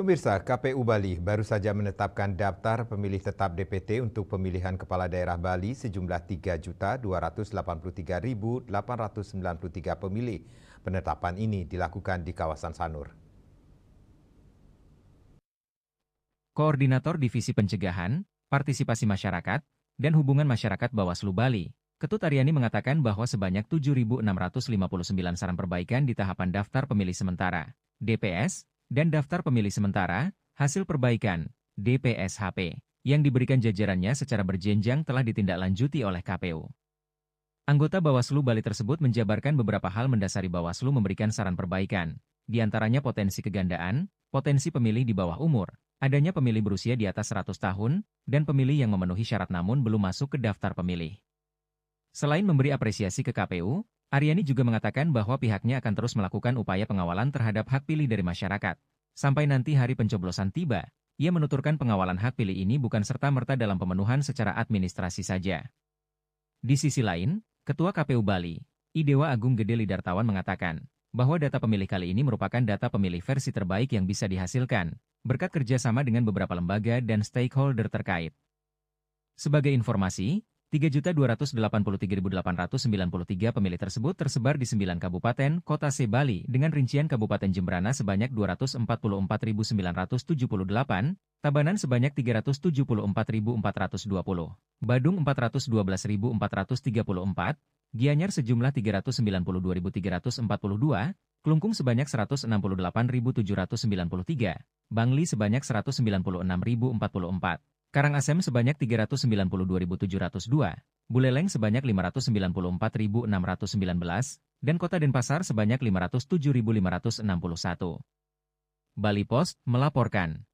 Pemirsa, KPU Bali baru saja menetapkan daftar pemilih tetap DPT untuk pemilihan Kepala Daerah Bali sejumlah 3.283.893 pemilih. Penetapan ini dilakukan di kawasan Sanur. Koordinator Divisi Pencegahan, Partisipasi Masyarakat, dan Hubungan Masyarakat Bawaslu Bali, Ketut Aryani mengatakan bahwa sebanyak 7.659 saran perbaikan di tahapan daftar pemilih sementara, DPS, dan daftar pemilih sementara, hasil perbaikan, DPSHP, yang diberikan jajarannya secara berjenjang telah ditindaklanjuti oleh KPU. Anggota Bawaslu Bali tersebut menjabarkan beberapa hal mendasari Bawaslu memberikan saran perbaikan, di antaranya potensi kegandaan, potensi pemilih di bawah umur, adanya pemilih berusia di atas 100 tahun, dan pemilih yang memenuhi syarat namun belum masuk ke daftar pemilih. Selain memberi apresiasi ke KPU, Aryani juga mengatakan bahwa pihaknya akan terus melakukan upaya pengawalan terhadap hak pilih dari masyarakat. Sampai nanti hari pencoblosan tiba, ia menuturkan pengawalan hak pilih ini bukan serta-merta dalam pemenuhan secara administrasi saja. Di sisi lain, Ketua KPU Bali, Idewa Agung Gede Lidartawan mengatakan bahwa data pemilih kali ini merupakan data pemilih versi terbaik yang bisa dihasilkan, berkat kerjasama dengan beberapa lembaga dan stakeholder terkait. Sebagai informasi, 3.283.893 pemilih tersebut tersebar di 9 kabupaten kota se-Bali dengan rincian Kabupaten Jembrana sebanyak 244.978, Tabanan sebanyak 374.420, Badung 412.434, Gianyar sejumlah 392.342, Klungkung sebanyak 168.793, Bangli sebanyak 196.044. Karangasem sebanyak 392.702, Buleleng sebanyak 594.619, dan Kota Denpasar sebanyak 507.561. Bali Post melaporkan.